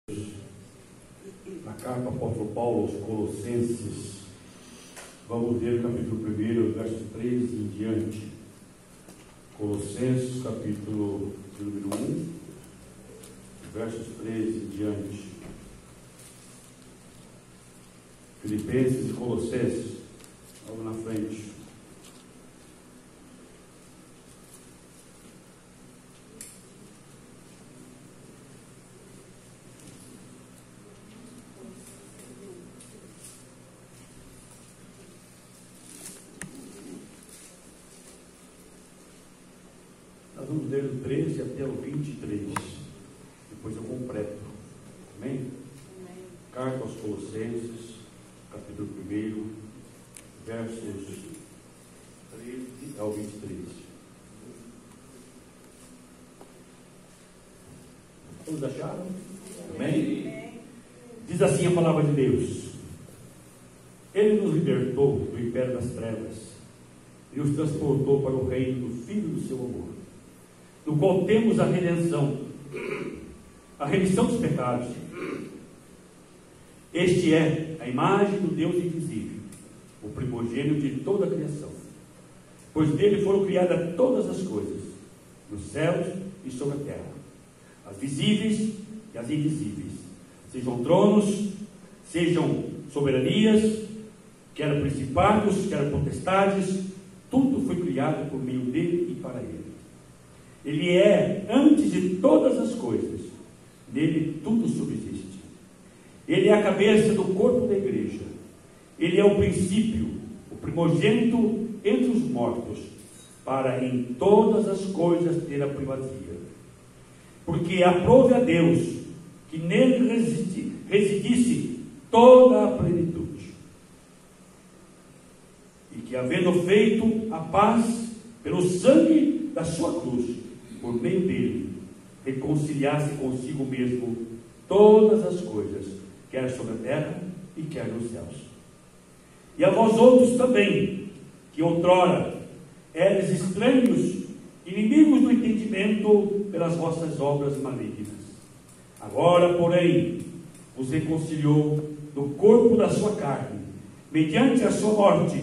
Na carta do apóstolo Paulo aos Colossenses, vamos ler o capítulo 1, verso 3 em diante. Colossenses, capítulo número 1, versos 3 em diante. Filipenses e Colossenses, logo na frente. Nós vamos ler do 13 até o 23. Depois eu completo. Amém? Amém. Carta aos Colossenses, capítulo 1, versos 13 ao 23. Todos acharam? Amém? Diz assim a palavra de Deus: Ele nos libertou do império das trevas e nos transportou para o reino do Filho do seu amor, do qual temos a redenção, a remissão dos pecados. Este é a imagem do Deus invisível, o primogênito de toda a criação, pois dele foram criadas todas as coisas, nos céus e sobre a terra, as visíveis e as invisíveis, sejam tronos, sejam soberanias, quer principados, quer potestades, tudo foi criado por meio dele e para ele. Ele é antes de todas as coisas, nele tudo subsiste. Ele é a cabeça do corpo da igreja. Ele é o princípio, o primogênito entre os mortos, para em todas as coisas ter a primazia. Porque aprove a Deus que nele residisse toda a plenitude, e que, havendo feito a paz pelo sangue da sua cruz, por meio dele, reconciliasse consigo mesmo todas as coisas, quer sobre a terra e quer nos céus. E a vós outros também, que outrora eres estranhos, inimigos do entendimento pelas vossas obras malignas, agora, porém, vos reconciliou do corpo da sua carne, mediante a sua morte,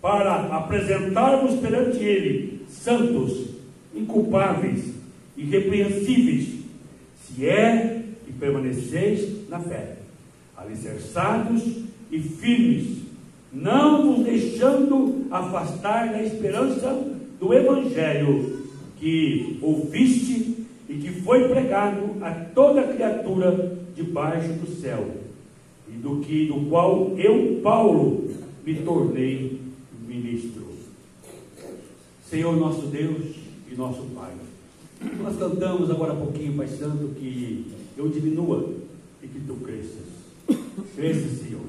para apresentar-vos perante ele santos, inculpáveis, irrepreensíveis, se é que permaneceis na fé, alicerçados e firmes, não vos deixando afastar da esperança do evangelho que ouviste e que foi pregado a toda criatura debaixo do céu, e do qual eu, Paulo, me tornei ministro. Senhor nosso Deus e nosso Pai, nós cantamos agora há pouquinho, Pai Santo, que eu diminua e que tu cresças. Cresça, Senhor.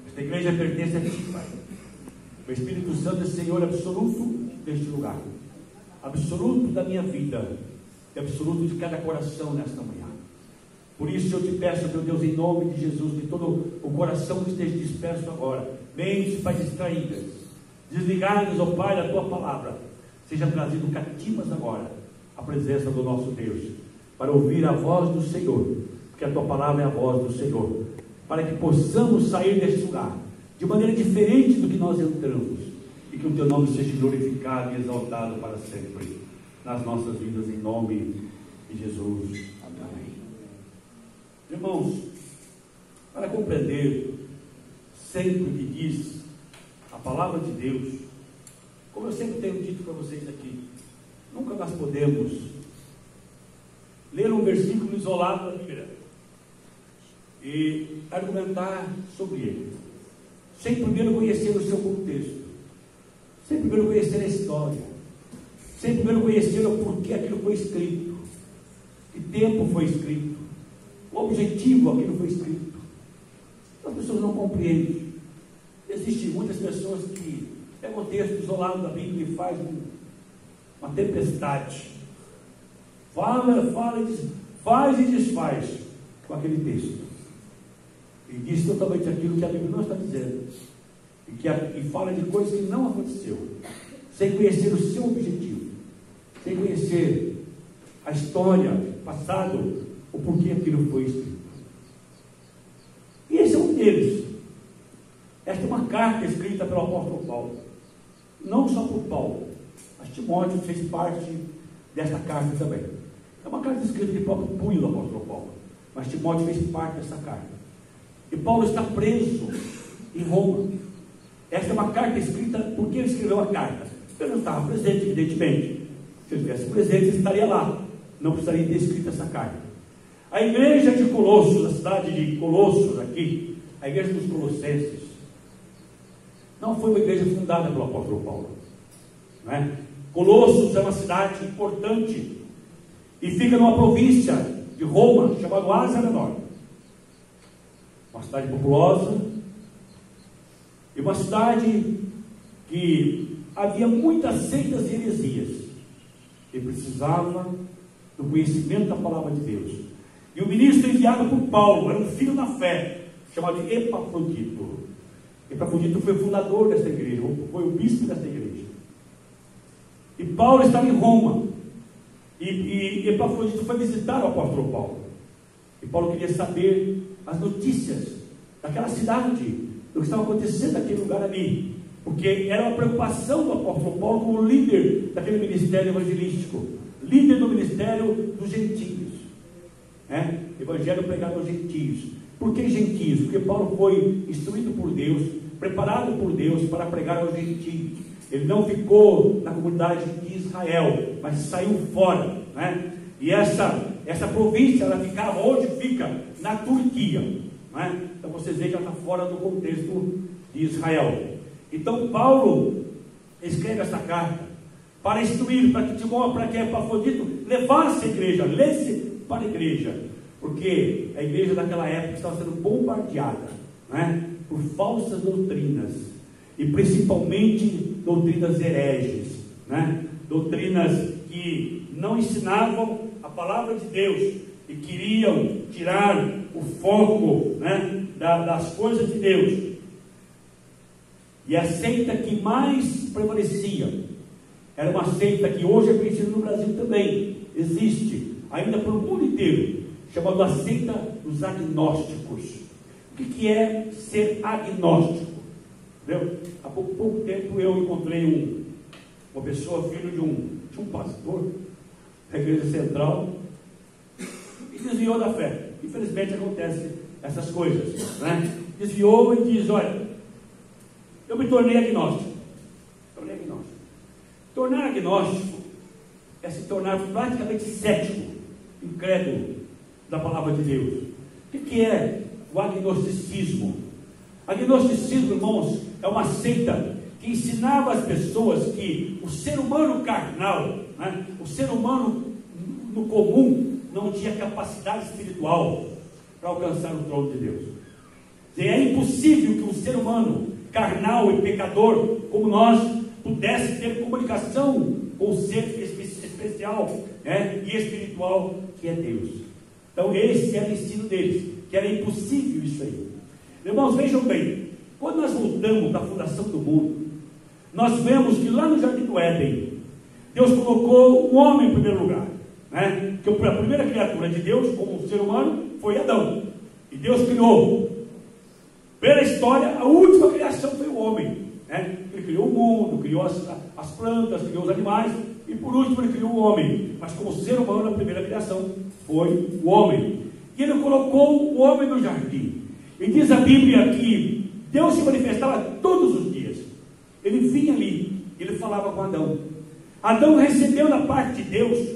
Esta igreja pertence a ti, Pai. O Espírito Santo é Senhor absoluto deste lugar, absoluto da minha vida e absoluto de cada coração nesta manhã. Por isso eu te peço, meu Deus, em nome de Jesus, que todo o coração que esteja disperso agora, mentes, Pai, distraídas, desligadas, ó Pai, da tua palavra, seja trazido cativas agora à presença do nosso Deus, para ouvir a voz do Senhor, porque a tua palavra é a voz do Senhor, para que possamos sair deste lugar de maneira diferente do que nós entramos, e que o teu nome seja glorificado e exaltado para sempre nas nossas vidas, em nome de Jesus. Amém. Irmãos, para compreender sempre o que diz a palavra de Deus, como eu sempre tenho dito para vocês aqui, nunca nós podemos ler um versículo isolado da Bíblia e argumentar sobre ele, sem primeiro conhecer o seu contexto, sem primeiro conhecer a história, sem primeiro conhecer o porquê aquilo foi escrito, que tempo foi escrito, o objetivo aquilo foi escrito. As pessoas não compreendem. Existem muitas pessoas que pegam o texto isolado da Bíblia e faz uma tempestade, fala e diz, faz e desfaz com aquele texto, e diz totalmente aquilo que a Bíblia não está dizendo, e fala de coisas que não aconteceu, sem conhecer o seu objetivo, sem conhecer a história, passado, o porquê aquilo foi escrito. deles. Esta é uma carta escrita pelo apóstolo Paulo. Não só por Paulo, mas Timóteo fez parte desta carta também. É uma carta escrita de próprio punho do apóstolo Paulo, mas Timóteo fez parte dessa carta. E Paulo está preso em Roma. Esta é uma carta escrita. Por que ele escreveu a carta? Ele não estava presente, evidentemente. Se ele estivesse presente, ele estaria lá. Não precisaria ter escrito essa carta. A igreja de Colossos, a cidade de Colossos aqui, a igreja dos Colossenses, não foi uma igreja fundada pelo apóstolo Paulo, não é? Colossos é uma cidade importante e fica numa província de Roma, chamada Ásia Menor. Uma cidade populosa e uma cidade que havia muitas seitas e heresias e precisava do conhecimento da palavra de Deus. E o ministro enviado por Paulo era um filho na fé, chamado Epafrodito. Epafrodito foi o fundador desta igreja, foi o bispo desta igreja. E Paulo estava em Roma. E Epafrodito foi visitar o apóstolo Paulo. E Paulo queria saber as notícias daquela cidade, do que estava acontecendo naquele lugar ali. Porque era uma preocupação do apóstolo Paulo como líder daquele ministério evangelístico, líder do ministério dos gentios. Evangelho pregado aos gentios. Por que gentios? Porque Paulo foi instruído por Deus, preparado por Deus para pregar aos gentios. Ele não ficou na comunidade de Israel, mas saiu fora, né? E essa província, ela ficava onde fica? Na Turquia, né? Então vocês veem que ela está fora do contexto de Israel. Então Paulo escreve essa carta para instruir, para que Epafrodito levasse a igreja, lesse para a igreja, porque a igreja daquela época estava sendo bombardeada, né, por falsas doutrinas, e principalmente doutrinas hereges, né, doutrinas que não ensinavam a palavra de Deus e queriam tirar o foco, né, das coisas de Deus. E a seita que mais prevalecia era uma seita que hoje é conhecida no Brasil também, existe ainda para o mundo inteiro, chamada a seita dos agnósticos. O que é ser agnóstico? Entendeu? Há pouco tempo eu encontrei uma pessoa, filho de um pastor da igreja central, e desviou da fé. Infelizmente acontecem essas coisas, né? Desviou e diz: olha, eu me tornei agnóstico. Tornar agnóstico é se tornar praticamente cético, incrédulo da palavra de Deus. O que é o agnosticismo? Agnosticismo, irmãos, é uma seita que ensinava às pessoas que o ser humano carnal, né, o ser humano no comum, não tinha capacidade espiritual para alcançar o trono de Deus. É impossível que um ser humano carnal e pecador como nós pudesse ter comunicação com o ser especial, né, e espiritual que é Deus. Então esse era o ensino deles, que era impossível isso aí. Irmãos, vejam bem, quando nós voltamos da fundação do mundo, nós vemos que lá no Jardim do Éden, Deus colocou o homem em primeiro lugar, né? Que a primeira criatura de Deus, como um ser humano, foi Adão. E Deus criou, pela história, a última criação foi o homem, né? Ele criou o mundo, criou as plantas, criou os animais, e por último ele criou o homem. Mas como ser humano, a primeira criação foi o homem. E ele colocou o homem no jardim. E diz a Bíblia que Deus se manifestava todos os dias. Ele vinha ali, ele falava com Adão. Adão recebeu da parte de Deus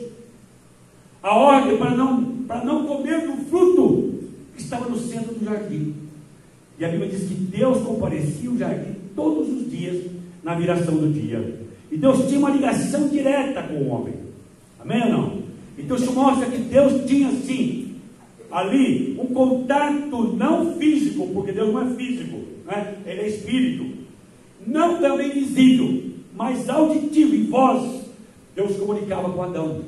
a ordem para não comer do fruto que estava no centro do jardim. E a Bíblia diz que Deus comparecia ao jardim todos os dias na viração do dia. E Deus tinha uma ligação direta com o homem. Amém ou não? Então isso mostra que Deus tinha sim ali um contato não físico, porque Deus não é físico, né? Ele é espírito, não também visível, mas auditivo, em voz. Deus comunicava com Adão,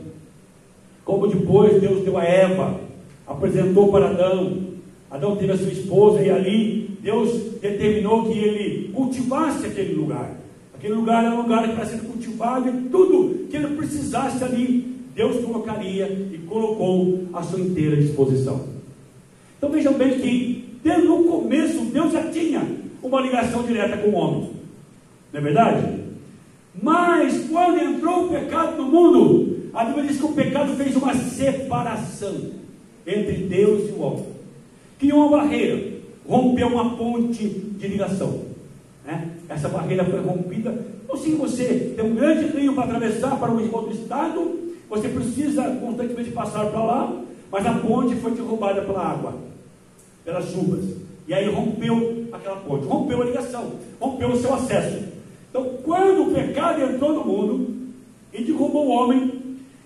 como depois Deus deu a Eva, apresentou para Adão. Adão teve a sua esposa, e ali Deus determinou que ele cultivasse aquele lugar. Aquele lugar era um lugar para ser cultivado, e tudo que ele precisasse ali Deus colocaria e colocou à sua inteira disposição. Então vejam bem que desde o começo Deus já tinha uma ligação direta com o homem, não é verdade? Mas quando entrou o pecado no mundo, a Bíblia diz que o pecado fez uma separação entre Deus e o homem, criou uma barreira, rompeu uma ponte de ligação, né? Essa barreira foi rompida. Ou se você tem um grande rio para atravessar para um outro estado, você precisa constantemente passar para lá, mas a ponte foi derrubada pela água, pelas chuvas, e aí rompeu aquela ponte, rompeu a ligação, rompeu o seu acesso. Então, quando o pecado entrou no mundo e derrubou o homem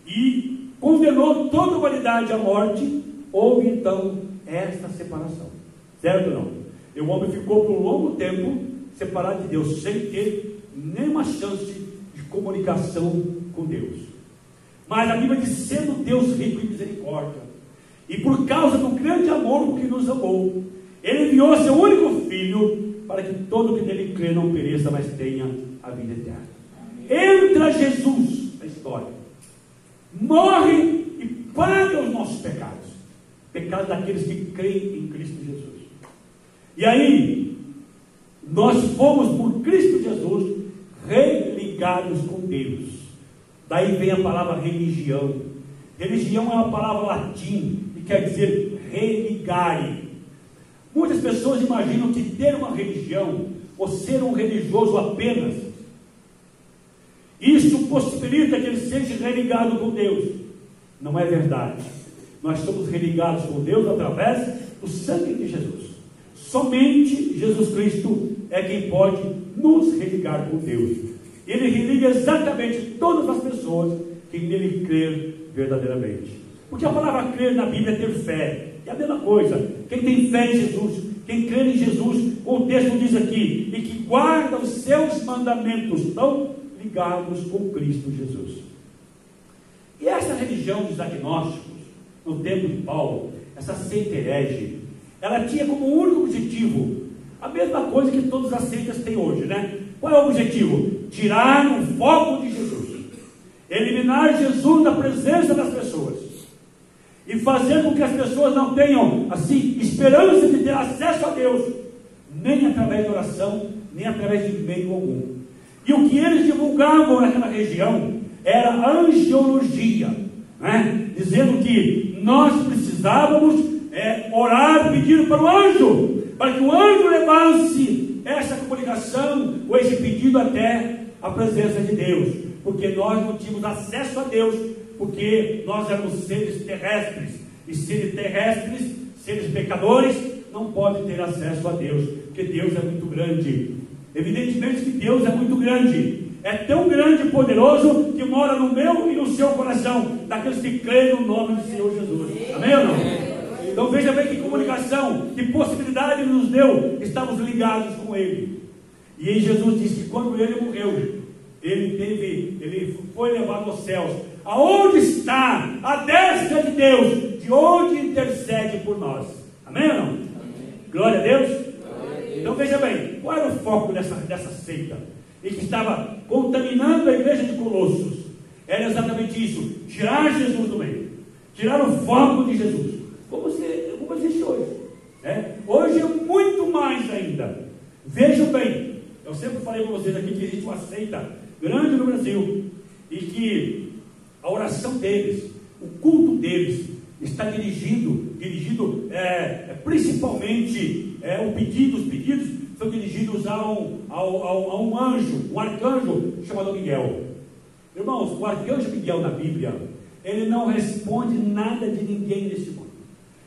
e condenou toda a humanidade à morte, houve então esta separação, certo ou não? E o homem ficou por um longo tempo separado de Deus, sem ter nenhuma chance de comunicação com Deus. Mas a Bíblia diz: sendo Deus rico em misericórdia, e por causa do grande amor com que nos amou, Ele enviou seu único Filho, para que todo que nele crê não pereça, mas tenha a vida eterna. Entra Jesus na história, morre e paga os nossos pecados, pecados daqueles que creem em Cristo Jesus. E aí, nós fomos por Cristo Jesus religados com Deus. Daí vem a palavra religião. Religião é uma palavra latim e quer dizer religare. Muitas pessoas imaginam que ter uma religião, ou ser um religioso apenas, isso possibilita que ele seja religado com Deus. Não é verdade. Nós somos religados com Deus através do sangue de Jesus. Somente Jesus Cristo é quem pode nos religar com Deus. Ele religa exatamente todas as pessoas que nele crer verdadeiramente. Porque a palavra crer na Bíblia é ter fé. É a mesma coisa. Quem tem fé em Jesus, quem crê em Jesus, o texto diz aqui, e que guarda os seus mandamentos, estão ligados com Cristo Jesus. E essa religião dos agnósticos, no tempo de Paulo, essa seita herege, ela tinha como único objetivo a mesma coisa que todas as seitas têm hoje, né? Qual é o objetivo? Tirar o foco de Jesus, eliminar Jesus da presença das pessoas e fazer com que as pessoas não tenham, assim, esperança de ter acesso a Deus, nem através de oração, nem através de meio algum. E o que eles divulgavam naquela região era angiologia, né? Dizendo que nós precisávamos orar pedindo para o anjo, para que o anjo levasse essa comunicação ou esse pedido até a presença de Deus, porque nós não tínhamos acesso a Deus, porque nós éramos seres terrestres, e seres terrestres, seres pecadores, não podem ter acesso a Deus, porque Deus é muito grande. Evidentemente que Deus é muito grande, é tão grande e poderoso que mora no meu e no seu coração, daqueles que creem no nome do Senhor Jesus. Amém ou não? Então veja bem que comunicação, que possibilidade Ele nos deu, estamos ligados com Ele. E aí Jesus disse que quando Ele morreu, Ele foi levado aos céus, aonde está a destra de Deus, de onde intercede por nós. Amém ou não? Amém. Glória a Deus. Então veja bem, qual era o foco dessa seita, e que estava contaminando a igreja de Colossos? Era exatamente isso: tirar Jesus do meio, tirar o foco de Jesus, como existe hoje. Hoje é muito mais ainda. Vejam bem, eu sempre falei para vocês aqui que existe uma seita grande no Brasil, e que a oração deles, o culto deles, está dirigido principalmente, os pedidos são dirigidos a um anjo, um arcanjo chamado Miguel. Irmãos, o arcanjo Miguel na Bíblia, ele não responde nada de ninguém nesse mundo.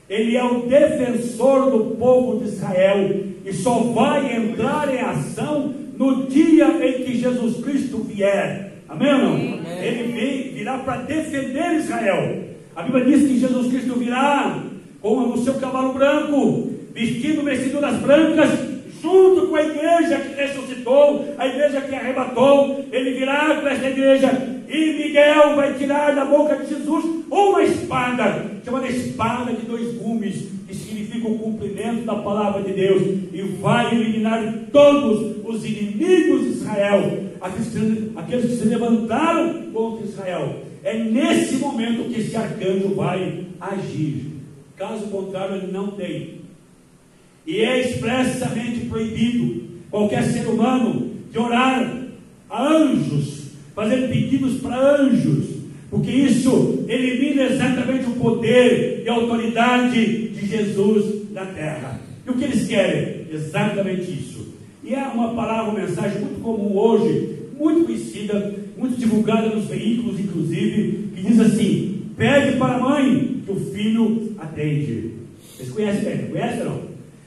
Ele é o defensor do povo de Israel, e só vai entrar em ação no dia em que Jesus Cristo vier. Amém ou não? Amém. Ele virá para defender Israel. A Bíblia diz que Jesus Cristo virá no seu cavalo branco, vestindo vestiduras brancas, junto com a igreja que ressuscitou, a igreja que arrebatou. Ele virá com essa igreja, e Miguel vai tirar da boca de Jesus uma espada, chamada espada de dois gumes, que significa o cumprimento da palavra de Deus, e vai eliminar todos os inimigos de Israel, aqueles que se levantaram contra Israel. É nesse momento que esse arcanjo vai agir. Caso contrário, ele não tem. E é expressamente proibido qualquer ser humano de orar a anjos, fazer pedidos para anjos, porque isso elimina exatamente o poder e a autoridade de Jesus na terra. E o que eles querem? Exatamente isso. E é uma palavra, uma mensagem muito comum hoje, muito conhecida, muito divulgada nos veículos, inclusive, que diz assim: pede para a mãe que o filho atende. Vocês conhecem bem? Conhecem ou não?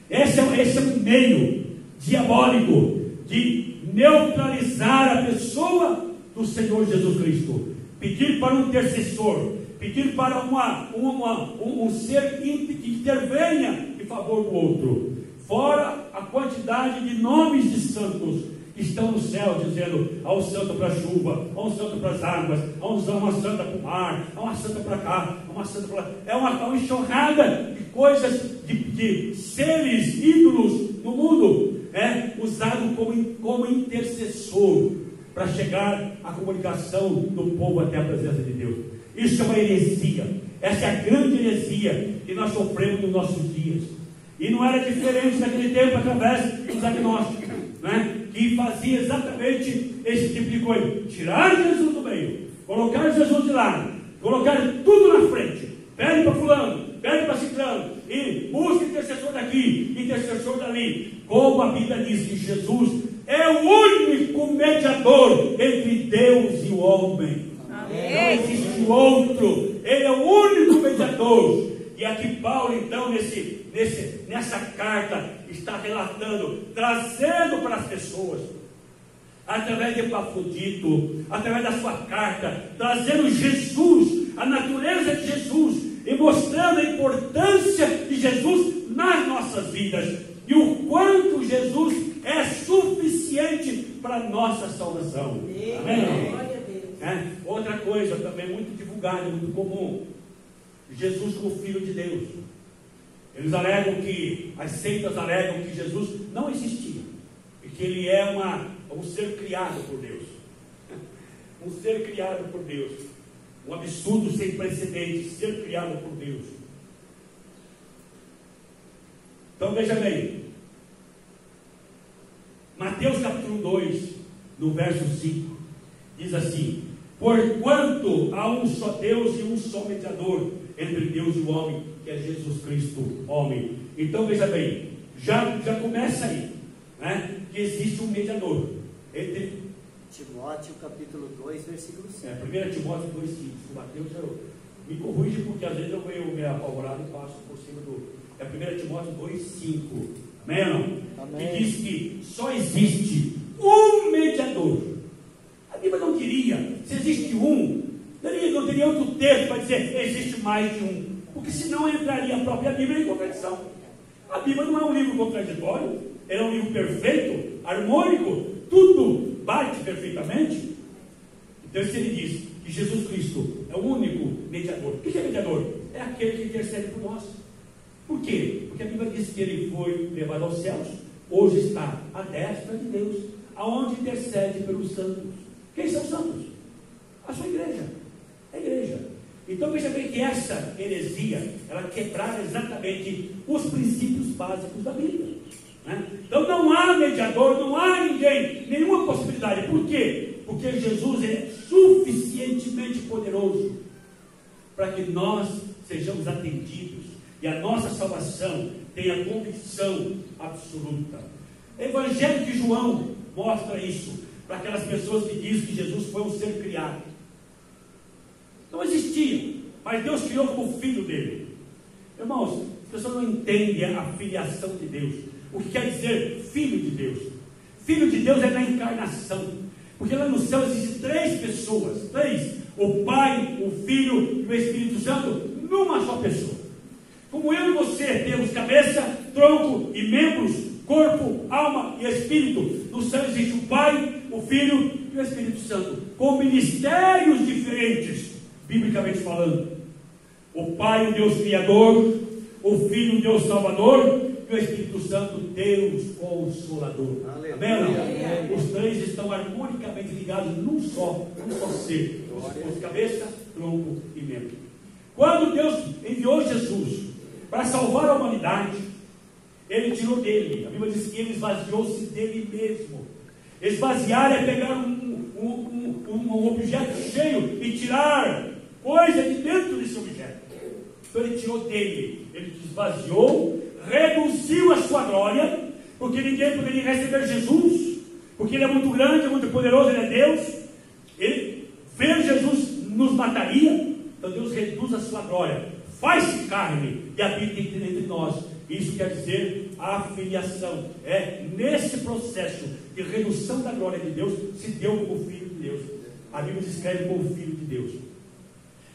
Esse é um meio diabólico de neutralizar a pessoa do Senhor Jesus Cristo. Pedir para um intercessor, pedir para um ser que intervenha em favor do outro. Fora a quantidade de nomes de santos que estão no céu, dizendo: há um santo para a chuva, há um santo para as águas, há uma santa para o mar, há uma santa para cá, há uma santa para lá. É uma enxurrada de coisas, de seres, ídolos no mundo, usado como intercessor para chegar a comunicação do povo até a presença de Deus. Isso é uma heresia. Essa é a grande heresia que nós sofremos nos nossos dias. E não era diferente naquele tempo através dos agnósticos, que fazia exatamente esse tipo de coisa: tirar Jesus do meio, colocar Jesus de lado, colocar tudo na frente. Pede para fulano, pede para ciclano, e busca intercessor daqui, intercessor dali. Como a Bíblia diz que Jesus é o único mediador entre Deus e o homem. Amém. Não existe outro. Ele é o único mediador. E aqui Paulo, então, nessa carta, está relatando, trazendo para as pessoas, através de Epafrodito, através da sua carta, trazendo Jesus, a natureza de Jesus, e mostrando a importância de Jesus nas nossas vidas, e o quanto Jesus é suficiente para a nossa salvação. Amém? Outra coisa também muito divulgada, muito comum: Jesus como Filho de Deus. Eles alegam as seitas alegam que Jesus não existia, e que ele é um ser criado por Deus. Um ser criado por Deus. Um absurdo sem precedentes, ser criado por Deus. Então veja bem, Mateus capítulo 2, no verso 5, diz assim: porquanto há um só Deus e um só mediador entre Deus e o homem, que é Jesus Cristo, homem. Então veja bem, já começa aí, que existe um mediador entre Timóteo capítulo 2, versículo 5. 1 Timóteo 2, 5. Mateus, me corrige, porque às vezes eu venho meio apavorado e passo por cima do... 1 Timóteo 2, 5. Amém ou não? Amém. Que diz que só existe um mediador. A Bíblia não diria, se existe um, não teria outro texto para dizer existe mais de um, porque senão entraria a própria Bíblia em contradição. A Bíblia não é um livro contraditório, ela é um livro perfeito, harmônico, tudo bate perfeitamente. Então, se ele diz que Jesus Cristo é o único mediador, o que é mediador? É aquele que intercede por nós. Por quê? Porque a Bíblia diz que ele foi levado aos céus, hoje está à destra de Deus, aonde intercede pelos santos. Quem são os santos? A sua igreja. A igreja. Então veja bem que essa heresia, ela quebrava exatamente os princípios básicos da Bíblia. Então não há mediador, não há ninguém, nenhuma possibilidade. Por quê? Porque Jesus é suficientemente poderoso para que nós sejamos atendidos e a nossa salvação tenha convicção absoluta. O Evangelho de João mostra isso para aquelas pessoas que dizem que Jesus foi um ser criado. Não existia, mas Deus criou como filho dele. Irmãos, as pessoas não entendem a filiação de Deus. O que quer dizer filho de Deus? Filho de Deus é na encarnação, porque lá no céu existem três pessoas, o Pai, o Filho e o Espírito Santo, numa só pessoa. Como eu e você temos cabeça, tronco e membros, corpo, alma e espírito, no céu existe o Pai, o Filho e o Espírito Santo, com ministérios diferentes, biblicamente falando. O Pai, o Deus Criador, o Filho, o Deus Salvador, e o Espírito Santo, Deus Consolador. Amém? Os três estão harmonicamente ligados num só ser. Os cabeça, tronco e membro. Quando Deus enviou Jesus para salvar a humanidade, Ele tirou dele. A Bíblia diz que ele esvaziou-se dele mesmo. Esvaziar é pegar um objeto cheio e tirar coisa de dentro desse objeto. Então ele tirou dele, ele esvaziou, reduziu a sua glória, porque ninguém poderia receber Jesus, porque ele é muito grande, é muito poderoso, ele é Deus. Ele, ver Jesus nos mataria. Então Deus reduz a sua glória, faz-se carne e habita entre nós. Isso quer dizer a filiação. É nesse processo de redução da glória de Deus, se deu como Filho de Deus. A Bíblia descreve como Filho de Deus.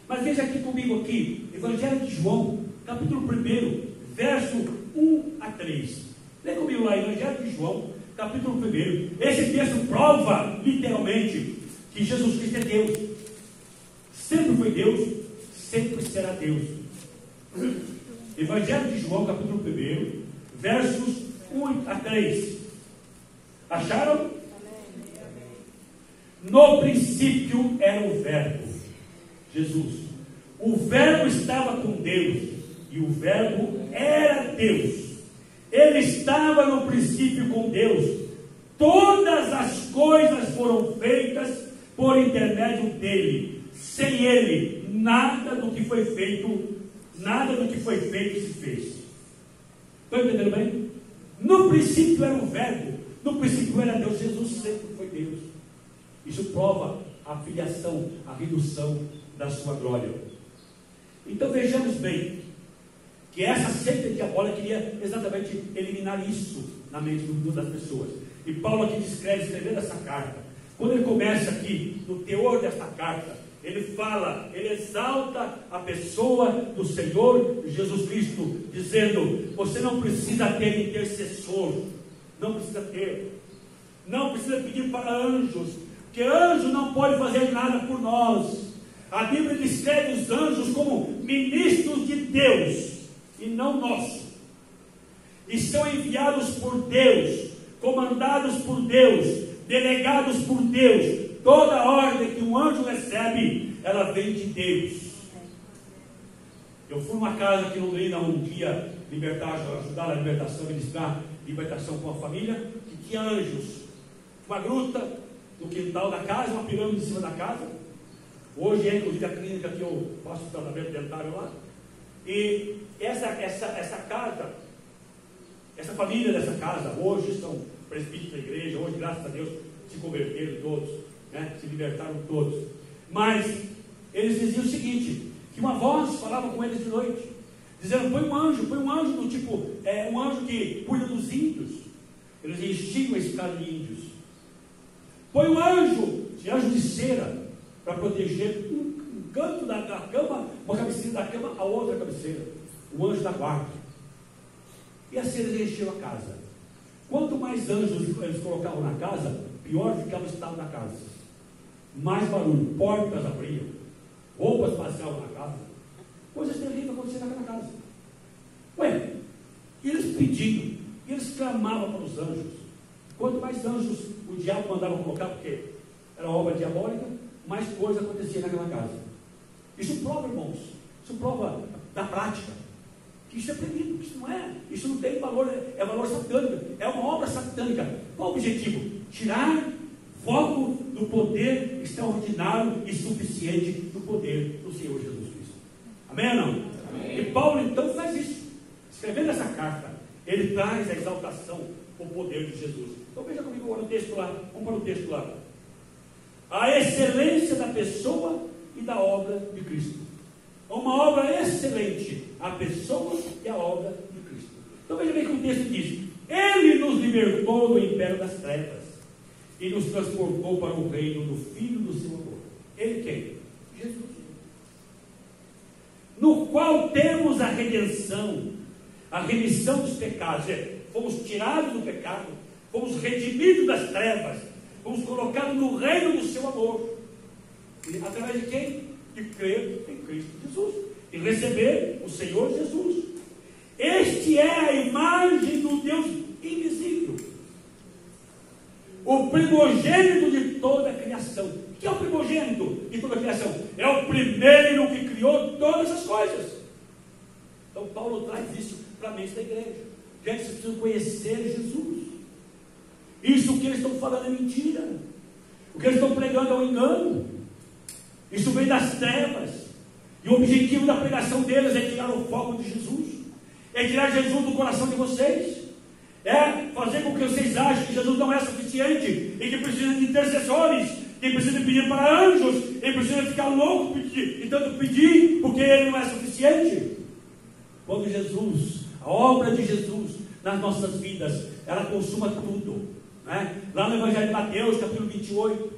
Mas veja aqui comigo aqui, Evangelho de João, capítulo 1, verso 1 a 3. Lê comigo lá, Evangelho de João, capítulo 1. Esse texto prova, literalmente, que Jesus Cristo é Deus. Sempre foi Deus, sempre será Deus. Evangelho de João, capítulo 1, versos 1 a 3. Acharam? No princípio era o Verbo, Jesus. O Verbo estava com Deus, e o Verbo era Deus. Ele estava no princípio com Deus. Todas as coisas foram feitas por intermédio dele. Sem ele, nada do que foi feito se fez. Estão entendendo bem? No princípio era o Verbo, no princípio era Deus. Jesus sempre foi Deus. Isso prova a filiação, a redução da sua glória. Então vejamos bem que essa seita diabólica queria exatamente eliminar isso na mente das pessoas. E Paulo aqui escrevendo essa carta. Quando ele começa aqui, no teor desta carta, ele fala, ele exalta a pessoa do Senhor Jesus Cristo, dizendo: você não precisa ter intercessor, não precisa pedir para anjos, porque anjo não pode fazer nada por nós. A Bíblia descreve os anjos como ministros de Deus, e não nosso, e são enviados por Deus, comandados por Deus, delegados por Deus. Toda ordem que um anjo recebe, ela vem de Deus. Eu fui numa casa aqui em Londrina um dia, ajudar na libertação, ministrar libertação com a família, que tinha anjos, uma gruta no quintal da casa, uma pirâmide em cima da casa. Hoje é inclusive a clínica que eu faço tratamento dentário lá. E essa casa, essa família dessa casa, hoje são presbíteros da igreja, hoje, graças a Deus, se converteram todos, né? Se libertaram todos. Mas eles diziam o seguinte, que uma voz falava com eles de noite, dizendo: põe um anjo do tipo, um anjo que cuida dos índios. Eles enchiam esse cara de índios. Põe um anjo de cera, para proteger um canto da cama, uma cabeceira da cama, a outra cabeceira, o anjo da guarda. E assim eles enchiam a casa. Quanto mais anjos eles colocavam na casa, pior ficava o estado da casa. Mais barulho, portas abriam, roupas passavam na casa, coisas terríveis aconteciam naquela casa. Ué, e eles pediam, e eles clamavam para os anjos. Quanto mais anjos o diabo mandava colocar, porque era obra diabólica, mais coisa acontecia naquela casa. Isso prova, irmãos, isso prova da prática, que isso é proibido, que isso não tem valor, é valor satânico, é uma obra satânica. Qual o objetivo? Tirar foco do poder extraordinário e suficiente do poder do Senhor Jesus Cristo. Amém ou não? Amém. E Paulo então faz isso, escrevendo essa carta, ele traz a exaltação, o poder de Jesus. Então veja comigo agora o texto lá, vamos para o texto lá. A excelência da pessoa e da obra de Cristo. Uma obra excelente, a pessoa e a obra de Cristo. Então veja bem que o texto diz: ele nos libertou do império das trevas e nos transportou para o reino do Filho do seu amor. Ele quem? Jesus. No qual temos a redenção, a remissão dos pecados. Fomos tirados do pecado, fomos redimidos das trevas, fomos colocados no reino do seu amor. E através de quem? De crer em Cristo Jesus e receber o Senhor Jesus. Este é a imagem do Deus invisível, o primogênito de toda a criação. O que é o primogênito de toda a criação? É o primeiro que criou todas as coisas. Então Paulo traz isso para a mente da igreja. Gente, vocês precisam conhecer Jesus. Isso que eles estão falando é mentira. O que eles estão pregando é um engano. Isso vem das trevas. E o objetivo da pregação deles é tirar o foco de Jesus. É tirar Jesus do coração de vocês. É fazer com que vocês achem que Jesus não é suficiente e que precisa de intercessores, que precisa pedir para anjos, e precisa ficar louco e tanto pedir, porque ele não é suficiente. Quando Jesus, a obra de Jesus nas nossas vidas, ela consuma tudo, né? Lá no Evangelho de Mateus, capítulo 28,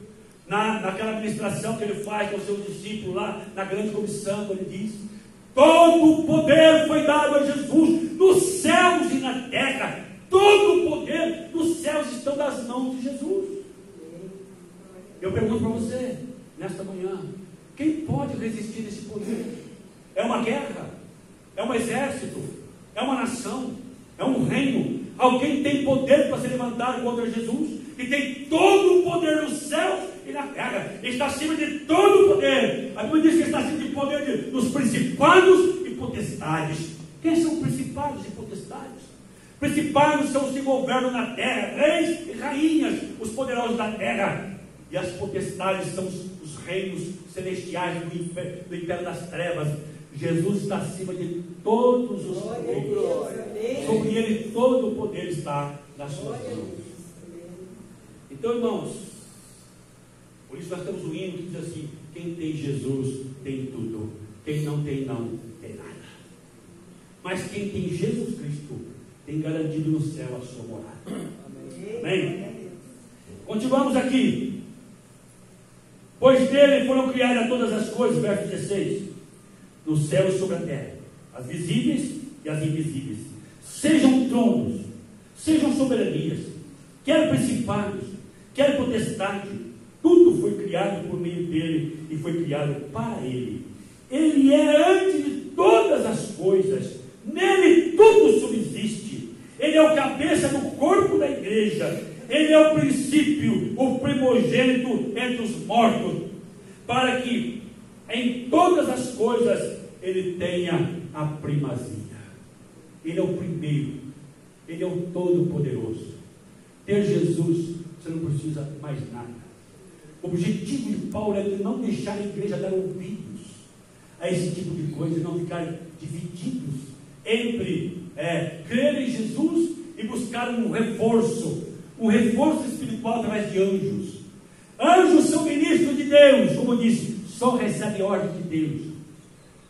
naquela ministração que ele faz com os seus discípulos lá na grande comissão, ele diz: todo o poder foi dado a Jesus nos céus e na terra. Todo o poder dos céus estão nas mãos de Jesus. Eu pergunto para você, nesta manhã, quem pode resistir a esse poder? É uma guerra? É um exército? É uma nação? É um reino? Alguém tem poder para se levantar contra Jesus? E tem todo o poder nos céus e na terra. Está acima de todo o poder. A Bíblia diz que está acima de poder dos principados e potestades. Quem são principados e potestades? Principados são os que governam na terra, reis e rainhas, os poderosos da terra. E as potestades são os reinos celestiais do império das trevas. Jesus está acima de todos os reinos. Sobre ele todo o poder está nas suas mãos. Então, irmãos, por isso nós temos um hino que diz assim: quem tem Jesus tem tudo, quem não tem nada. Mas quem tem Jesus Cristo tem garantido no céu a sua morada. Amém? Continuamos aqui. Pois dele foram criadas todas as coisas, verso 16, no céu e sobre a terra, as visíveis e as invisíveis, sejam tronos, sejam soberanias, quer principados, quer potestade, tudo foi criado por meio dele e foi criado para ele. Ele é antes de todas as coisas, nele tudo subsiste. Ele é o cabeça do corpo da igreja. Ele é o princípio, o primogênito entre os mortos, para que em todas as coisas ele tenha a primazia. Ele é o primeiro, ele é o todo-poderoso. Ter Jesus, você não precisa mais nada. O objetivo de Paulo é de não deixar a igreja dar ouvidos a esse tipo de coisa, não ficar divididos entre crer em Jesus e buscar um reforço espiritual através de anjos. Anjos são ministros de Deus, como disse, só recebem ordem de Deus.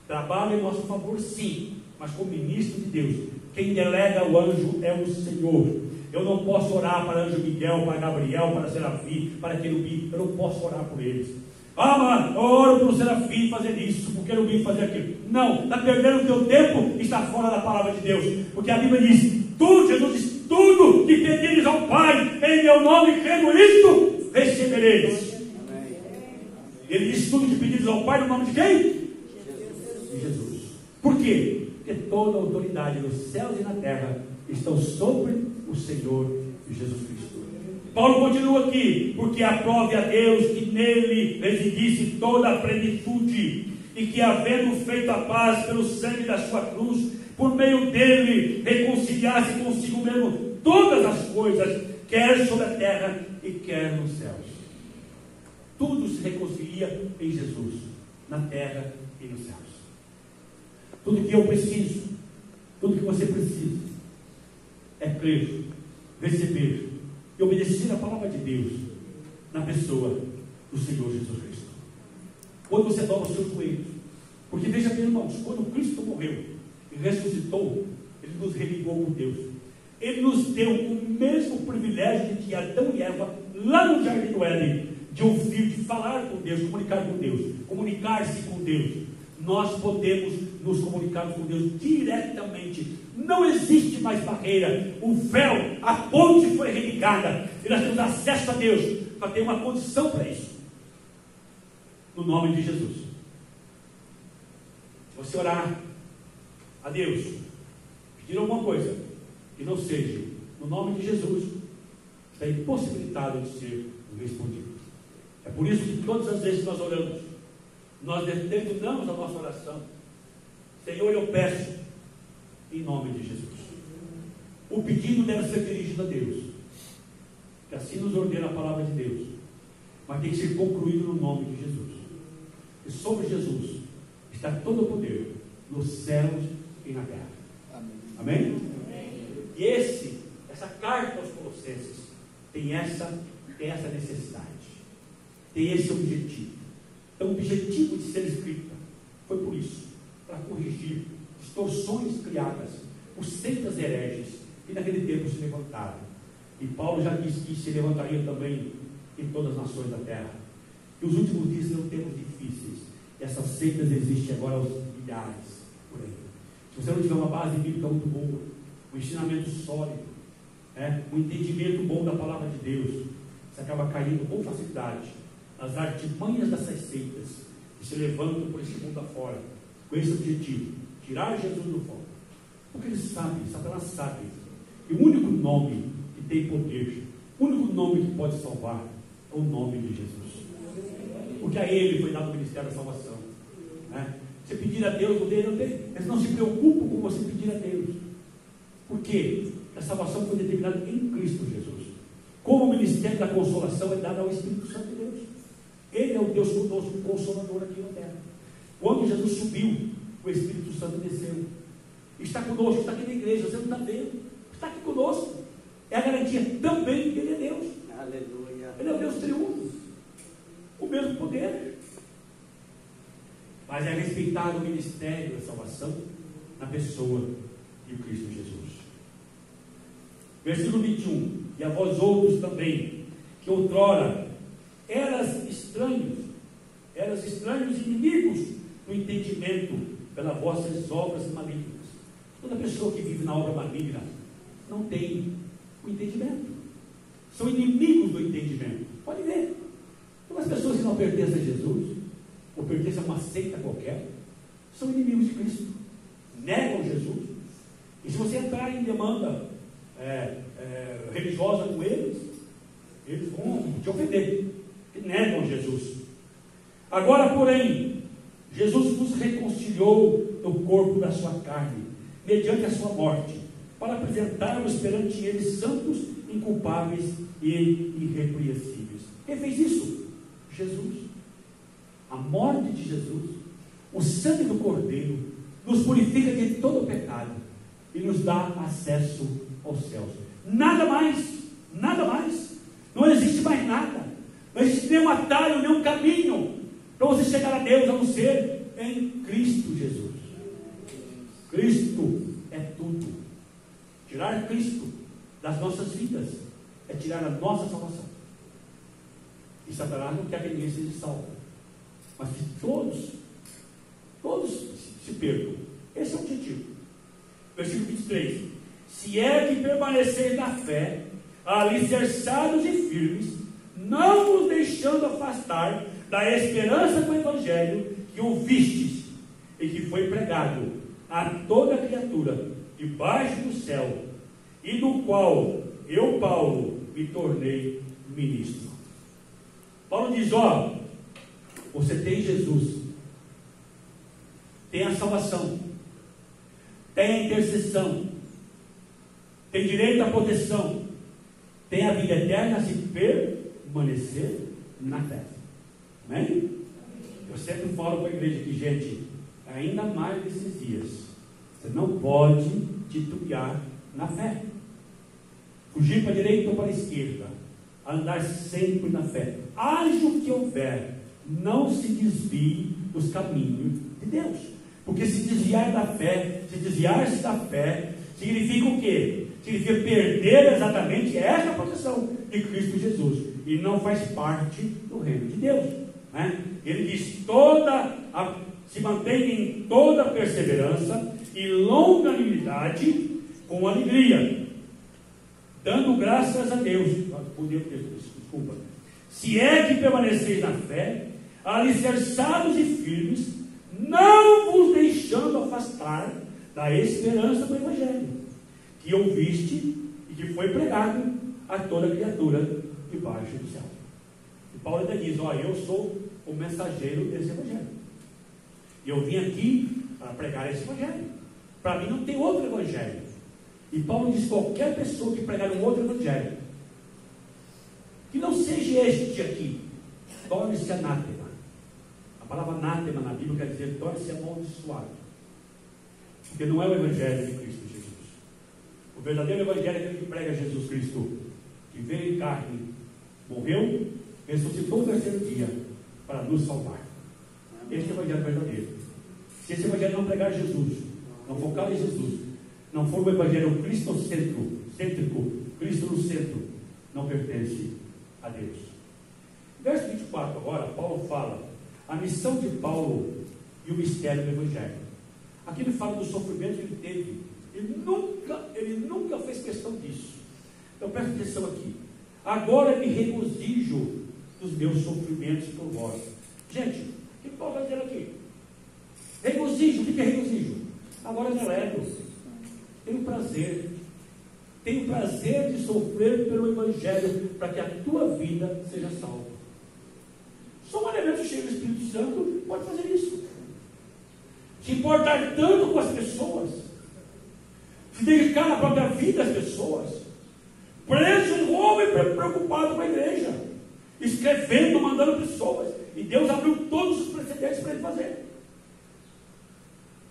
Trabalham em nosso favor, sim, mas como ministro de Deus. Quem delega o anjo é o Senhor. Eu não posso orar para anjo Miguel, para Gabriel, para Serafim, para Querubim. Eu não posso orar por eles. Ah, mas eu oro para o Serafim fazer isso, para o Querubim fazer aquilo. Não, está perdendo o teu tempo, está fora da palavra de Deus. Porque a Bíblia diz, Jesus diz, tudo que pedires ao Pai, em meu nome, crendo isto, recebereis. Ele diz tudo que pedires ao Pai, no nome de quem? De Jesus. Por quê? Porque toda a autoridade nos céus e na terra estão sobre o Senhor Jesus Cristo. Paulo continua aqui, porque aprove a Deus que nele residisse toda a plenitude, e que havendo feito a paz pelo sangue da sua cruz, por meio dele reconciliasse consigo mesmo todas as coisas, quer sobre a terra e quer nos céus. Tudo se reconcilia em Jesus, na terra e nos céus. Tudo que eu preciso, tudo que você precisa, é crer, receber e obedecer a palavra de Deus na pessoa do Senhor Jesus Cristo. Quando você dobra os seus joelhos, porque veja bem, irmãos, quando Cristo morreu e ressuscitou, ele nos religou com Deus. Ele nos deu o mesmo privilégio que Adão e Eva lá no Jardim do Éden, de ouvir, de falar com Deus, comunicar com Deus, comunicar-se com Deus. Nós podemos nos comunicar com Deus diretamente. Não existe mais barreira. O véu, a ponte foi religada e nós temos acesso a Deus. Só tem uma condição para isso, no nome de Jesus. Se você orar a Deus, pedir alguma coisa que não seja no nome de Jesus, está impossibilitado de ser respondido. É por isso que todas as vezes que nós oramos, nós terminamos a nossa oração: Senhor, eu peço em nome de Jesus. O pedido deve ser dirigido a Deus, que assim nos ordena a palavra de Deus, mas tem que ser concluído no nome de Jesus. E sobre Jesus está todo o poder, nos céus e na terra. Amém? Amém? E essa carta aos Colossenses tem essa necessidade, tem esse objetivo. Então, o objetivo de ser escrita foi por isso, para corrigir distorções criadas por seitas hereges que naquele tempo se levantaram. E Paulo já disse que se levantaria também em todas as nações da terra. E os últimos dias serão tempos difíceis. E essas seitas existem agora aos milhares por aí. Se você não tiver uma base bíblica muito boa, um ensinamento sólido, um entendimento bom da palavra de Deus, você acaba caindo com facilidade nas artimanhas dessas seitas que se levantam por esse mundo afora, com esse objetivo, tirar Jesus do foco. Porque eles sabem, Satanás sabe, que o único nome que tem poder, o único nome que pode salvar, é o nome de Jesus. Porque a ele foi dado o ministério da salvação. Você pedir a Deus, eles não se preocupam com você pedir a Deus. Por quê? A salvação foi determinada em Cristo Jesus. Como o ministério da consolação é dado ao Espírito Santo de Deus. Ele é o Deus conosco, o consolador aqui na terra. Quando Jesus subiu, o Espírito Santo desceu. Está conosco, está aqui na igreja, você não está vendo. Está aqui conosco. É a garantia também que Ele é Deus. Aleluia. Ele é o Deus triunfo. O mesmo poder. Mas é respeitado o ministério da salvação na pessoa de Cristo Jesus. Versículo 21. E a vós outros também, que outrora eras estranhos e inimigos no entendimento pelas vossas obras malignas. Toda pessoa que vive na obra maligna não tem o entendimento. São inimigos do entendimento. Pode ver. Todas as pessoas que não pertencem a Jesus, ou pertencem a uma seita qualquer, são inimigos de Cristo. Negam Jesus. E se você entrar em demanda religiosa com eles vão te ofender. E negam Jesus. Agora, porém, Jesus nos reconciliou no corpo da sua carne, mediante a sua morte, para apresentarmos perante Ele santos, inculpáveis e irrepreensíveis. Quem fez isso? Jesus. A morte de Jesus, o sangue do Cordeiro, nos purifica de todo o pecado e nos dá acesso aos céus. Nada mais, nada mais. Não existe mais nada. Não existe nenhum atalho, nenhum caminho para você chegar a Deus, a não ser em Cristo Jesus. Cristo é tudo. Tirar Cristo das nossas vidas é tirar a nossa salvação. E Satanás não quer que ninguém seja salvo, mas que todos se percam. Esse é o objetivo. Versículo 23. Se é que permaneceis na fé, alicerçados e firmes, não vos deixando afastar da esperança do Evangelho que ouvistes e que foi pregado a toda criatura debaixo do céu, e do qual eu, Paulo, me tornei ministro. Paulo diz: você tem Jesus, tem a salvação, tem a intercessão, tem direito à proteção, tem a vida eterna se permanecer na fé. Amém? Eu sempre falo para a igreja que, gente, ainda mais nesses dias, você não pode titubear na fé, fugir para a direita ou para a esquerda, andar sempre na fé. Haja o que houver, não se desvie dos caminhos de Deus, porque se desviar da fé, se desviar-se da fé, significa o quê? Significa perder exatamente essa proteção de Cristo Jesus, e não faz parte do reino de Deus, né? Ele diz: se mantenha em toda perseverança e longanimidade, com alegria, dando graças a Deus. Desculpa. Se é que permaneceis na fé, alicerçados e firmes, não vos deixando afastar da esperança do Evangelho, que ouviste e que foi pregado a toda criatura debaixo do céu. E Paulo ainda diz: eu sou o mensageiro desse Evangelho, e eu vim aqui para pregar esse Evangelho. Para mim não tem outro Evangelho. E Paulo diz: qualquer pessoa que pregar um outro evangelho, que não seja este aqui, torne-se anátema. A palavra anátema na Bíblia quer dizer torne-se amaldiçoado. Porque não é o evangelho de Cristo Jesus. O verdadeiro evangelho é aquele que prega Jesus Cristo, que veio em carne, morreu, ressuscitou no terceiro dia para nos salvar. Este é o evangelho verdadeiro. Se esse evangelho não pregar Jesus, não focar em Jesus, não for um evangelho cristocêntrico, Cristo no centro, não pertence a Deus. Verso 24 agora, Paulo fala a missão de Paulo e o mistério do evangelho. Aqui ele fala do sofrimento que ele teve. Ele nunca fez questão disso. Então presta atenção aqui. Agora me regozijo dos meus sofrimentos por vós. Gente, o que Paulo está dizendo aqui? Regozijo, o que é regozijo? Agora me alegro. Tenho prazer de sofrer pelo evangelho, para que a tua vida seja salva. Só um elemento cheio do Espírito Santo pode fazer isso. Se importar tanto com as pessoas, se dedicar na própria vida às pessoas, preso em Roma e preocupado com a igreja, escrevendo, mandando pessoas, e Deus abriu todos os precedentes para ele fazer.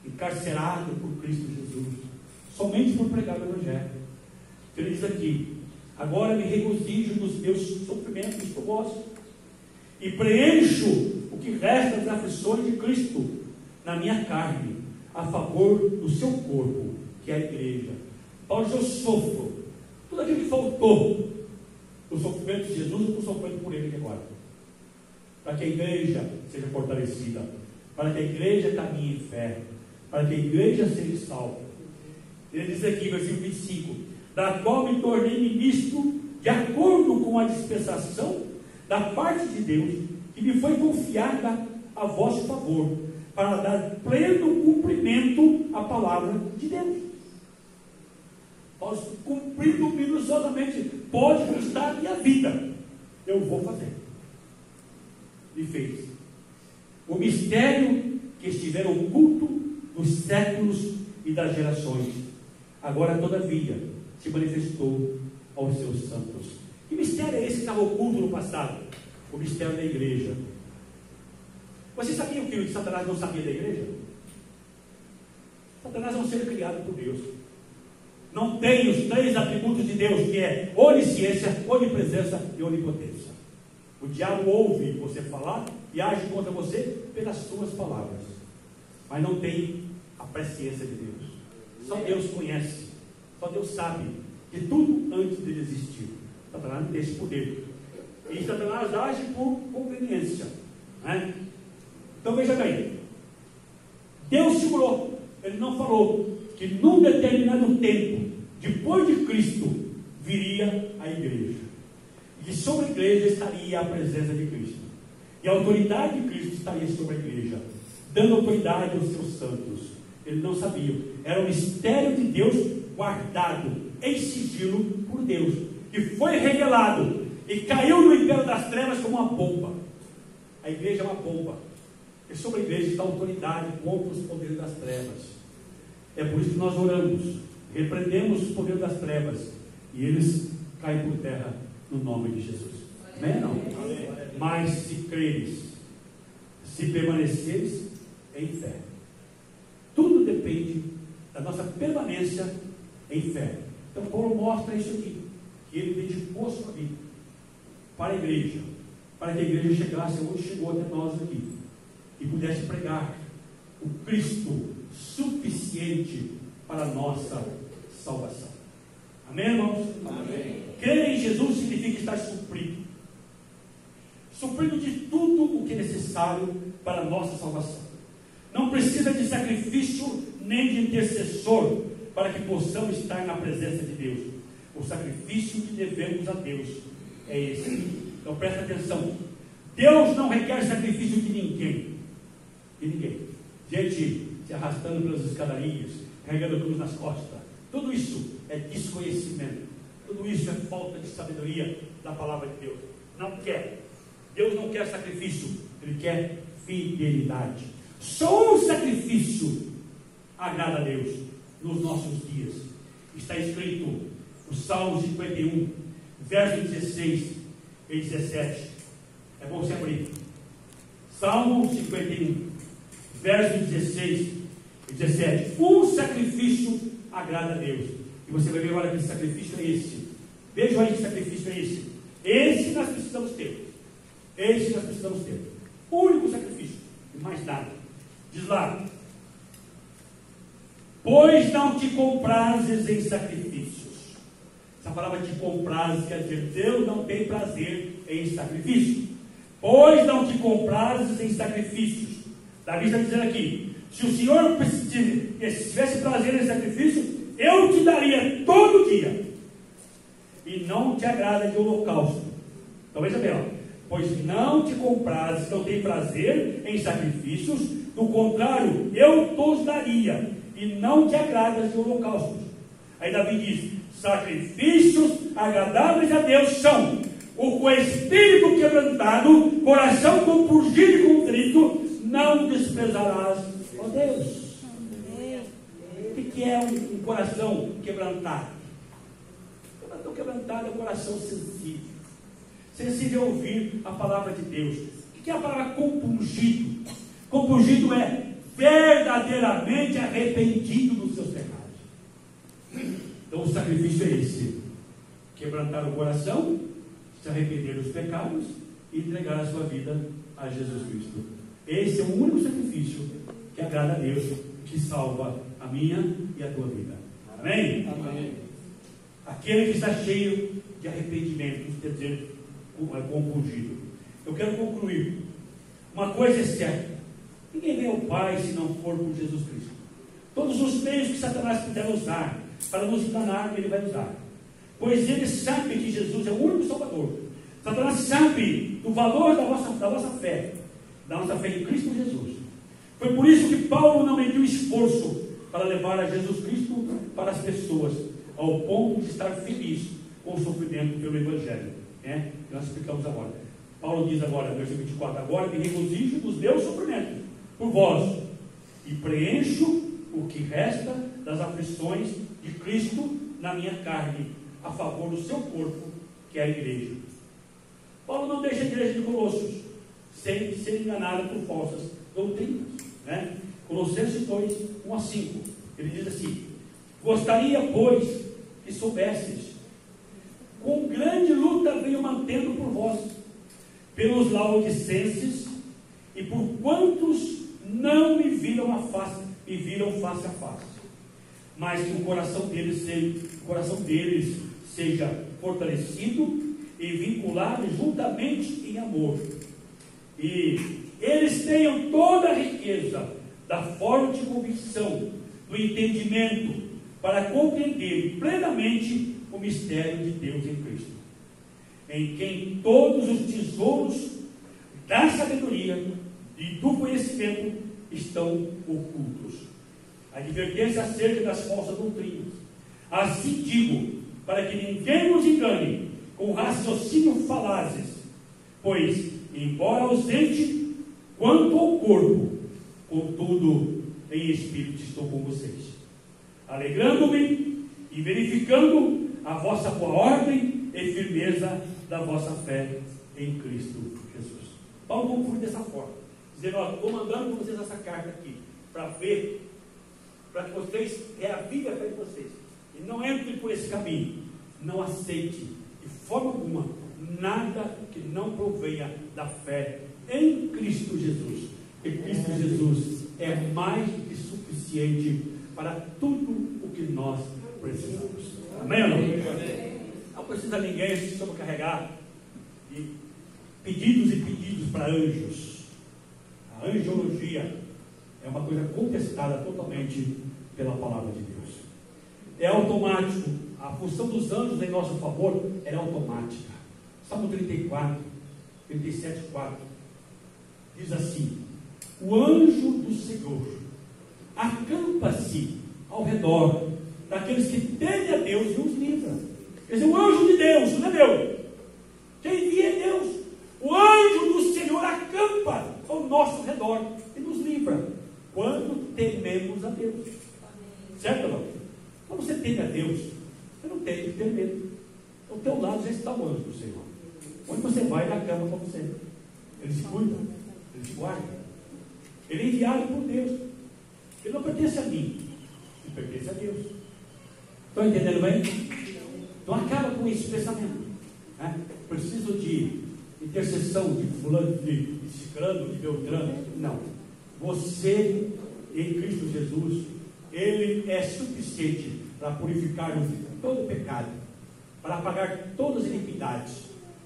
Encarcerado por Cristo Jesus, somente por pregar o evangelho. Ele diz aqui: agora me regozijo nos meus sofrimentos por vós, e preencho o que resta das aflições de Cristo na minha carne, a favor do seu corpo, que é a igreja. Paulo diz: eu sofro tudo aquilo que faltou o sofrimento de Jesus, eu estou sofrendo por ele aqui agora, para que a igreja seja fortalecida, para que a igreja caminhe em fé, para que a igreja seja salva. Ele diz aqui, versículo 25: da qual me tornei ministro de acordo com a dispensação da parte de Deus, que me foi confiada a vosso favor, para dar pleno cumprimento à palavra de Deus. Paulo, cumprindo minuciosamente, pode custar a minha vida, eu vou fazer. E fez. O mistério que estiver oculto dos séculos e das gerações, agora todavia se manifestou aos seus santos. Que mistério é esse que estava oculto no passado? O mistério da igreja. Vocês sabiam que o Satanás não sabia da igreja? Satanás é um ser criado por Deus. Não tem os 3 atributos de Deus, que é onisciência, onipresença e onipotência. O diabo ouve você falar e age contra você pelas suas palavras, mas não tem a presciência de Deus. Só Deus conhece, só Deus sabe de tudo antes de existir. Satanás não tem esse poder. E Satanás age por conveniência, né? Então veja bem, Deus segurou. Ele não falou que num determinado tempo, depois de Cristo, viria a igreja, e que sobre a igreja estaria a presença de Cristo, e a autoridade de Cristo estaria sobre a igreja, dando autoridade aos seus santos. Ele não sabia. Era um mistério de Deus guardado em sigilo por Deus, que foi revelado e caiu no império das trevas como uma bomba. A igreja é uma bomba, e sobre a igreja está a autoridade contra os poderes das trevas. É por isso que nós oramos, repreendemos os poderes das trevas, e eles caem por terra no nome de Jesus. Amém? Não? Amém. Mas se creres, se permaneceres em fé, tudo depende da nossa permanência em fé. Então Paulo mostra isso aqui, que ele dedicou a sua vida para a igreja, para que a igreja chegasse onde chegou até nós aqui, e pudesse pregar o Cristo suficiente para a nossa salvação. Amém, irmãos? Amém. Crer em Jesus significa estar suprido de tudo o que é necessário para a nossa salvação. Não precisa de sacrifício nem de intercessor para que possamos estar na presença de Deus. O sacrifício que devemos a Deus é esse. Então presta atenção, Deus não requer sacrifício de ninguém. Gente se arrastando pelas escadarias, carregando a cruz nas costas, tudo isso é desconhecimento, tudo isso é falta de sabedoria da palavra de Deus. Não quer. Deus não quer sacrifício, Ele quer fidelidade. Só um sacrifício agrada a Deus nos nossos dias, está escrito o Salmo 51, verso 16 e 17. É bom você abrir. Salmo 51, verso 16 e 17. Um sacrifício agrada a Deus. E você vai ver agora que sacrifício é esse. Vejam aí que sacrifício é esse. Esse nós precisamos ter. Esse nós precisamos ter. O único sacrifício. E mais nada. Diz lá: pois não te comprases em sacrifícios. Essa palavra te comprases quer dizer, Deus não tem prazer em sacrifício. Pois não te comprases em sacrifícios. Davi está dizendo aqui: se o Senhor tivesse prazer em sacrifício, eu te daria todo dia. E não te agrada de holocausto. Então veja bem, pois não te comprases, não tem prazer em sacrifícios, do contrário, eu te daria, e não te agrada de holocaustos. Aí Davi diz: sacrifícios agradáveis a Deus são o espírito quebrantado, coração compungido e contrito, não desprezarás, ó Deus. O que é um coração quebrantado? Coração quebrantado é um coração sensível. Sensível a ouvir a palavra de Deus. O que é a palavra compungido? Compungido é verdadeiramente arrependido dos seus pecados. Então o sacrifício é esse: quebrantar o coração, se arrepender dos pecados e entregar a sua vida a Jesus Cristo. Esse é o único sacrifício que agrada a Deus, que salva a minha e a tua vida. Amém? Amém. Aquele que está cheio de arrependimento, quer dizer, compungido. Eu quero concluir. Uma coisa é certa: ninguém vem ao Pai se não for por Jesus Cristo. Todos os meios que Satanás puder usar para nos enganar, ele vai usar. Pois ele sabe que Jesus é o único Salvador. Satanás sabe do valor da vossa fé, da nossa fé em Cristo Jesus. Foi por isso que Paulo não mediu esforço para levar a Jesus Cristo para as pessoas, ao ponto de estar feliz com o sofrimento pelo Evangelho, né? Que nós explicamos agora. Paulo diz agora, no versículo 24: agora me regozijo dos meus sofrimentos por vós, e preencho o que resta das aflições de Cristo na minha carne, a favor do seu corpo, que é a igreja. Paulo não deixa a igreja de Colossos sem ser enganada por falsas doutrinas, né? Colossenses 2, 1-5, ele diz assim: gostaria, pois, que soubesses, com grande luta venho mantendo por vós, pelos laodicenses, e por quantos não me viram face a face, mas que o coração deles seja fortalecido e vinculado juntamente em amor, e eles tenham toda a riqueza da forte convicção, do entendimento, para compreender plenamente o mistério de Deus em Cristo, em quem todos os tesouros da sabedoria e do conhecimento estão ocultos. Advertência acerca das falsas doutrinas. Assim digo, para que ninguém nos engane com raciocínio falazes, pois, embora ausente quanto ao corpo, contudo, em espírito estou com vocês, alegrando-me e verificando a vossa boa ordem e firmeza da vossa fé em Cristo Jesus. Paulo conclui dessa forma, dizendo: estou mandando para vocês essa carta aqui, para ver, para que vocês reavivem a fé de vocês, e não entrem por esse caminho. Não aceite de forma alguma nada que não provenha da fé em Cristo Jesus, porque Cristo Jesus é mais do que suficiente para tudo o que nós precisamos. Amém ou não? Não precisa ninguém se sobrecarregar de pedidos e pedidos para anjos. A angiologia é uma coisa contestada totalmente pela palavra de Deus. É automático. A função dos anjos em nosso favor é automática. Salmo 34, 37, 4 diz assim: o anjo do Senhor acampa-se ao redor daqueles que temem a Deus e os livra. Quer dizer, o anjo de Deus, não é Deus. Quem envia é Deus. O anjo do Senhor acampa ao nosso redor e nos livra quando tememos a Deus. Certo, irmão? Quando você teme a Deus, elemento. Ao teu lado já está o anjo do Senhor. Onde você vai, na cama para você. Ele te cuida, ele te guarda. Ele é enviado por Deus. Ele não pertence a mim, ele pertence a Deus. Estão entendendo bem? Então acaba com esse pensamento. Né? Preciso de intercessão de fulano, de ciclano, de beltrano. Não. Você, em Cristo Jesus, Ele é suficiente para purificar-nos de todo pecado, para apagar todas as iniquidades,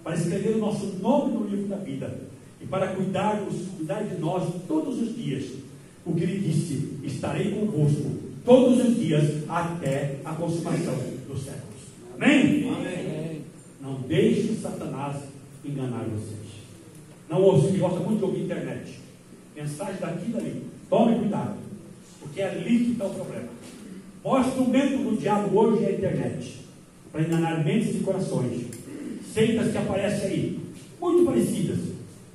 para escrever o nosso nome no livro da vida e para cuidar de nós todos os dias. O que Ele disse: estarei convosco todos os dias até a consumação dos séculos. Amém? Amém. Não deixe Satanás enganar vocês. Não ouça, que gosta muito de ouvir internet, mensagem daqui e dali. Tome cuidado, porque é ali que está o problema. O maior instrumento do diabo hoje é a internet, para enganar mentes e corações. Seitas que aparecem aí, muito parecidas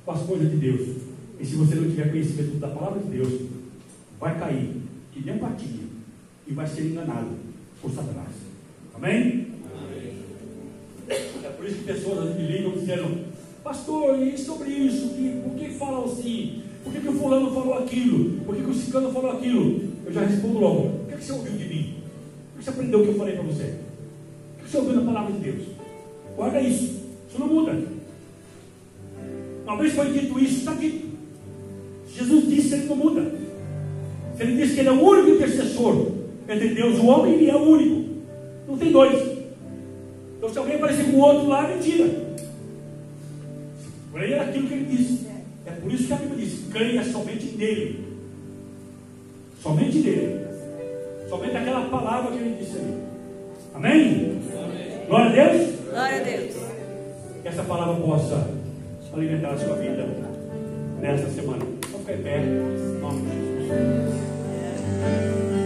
com as coisas de Deus. E se você não tiver conhecimento da palavra de Deus, vai cair que nem patinha e vai ser enganado por Satanás. Amém? Amém. É por isso que pessoas às vezes me ligam dizendo: pastor, e sobre isso? Por que falam assim? Por que o fulano falou aquilo? Por que o ciclano falou aquilo? Eu já respondo logo: o que você ouviu de mim? O que você aprendeu o que eu falei para você? O que você ouviu na palavra de Deus? Guarda isso, isso não muda. Uma vez foi dito isso, está dito. Se Jesus disse, ele não muda. Se ele disse que ele é o único intercessor entre Deus e o homem, ele é o único. Não tem dois. Então se alguém aparecer com o outro lá, é mentira. Por aí era aquilo que ele disse. É por isso que a Bíblia diz: creia somente nele. Somente nele. Somente aquela palavra que ele disse ali. Amém? Amém. Glória a Deus. Glória a Deus. Que essa palavra possa alimentar a sua vida nesta semana. Vamos ficar em pé, em nome de Jesus.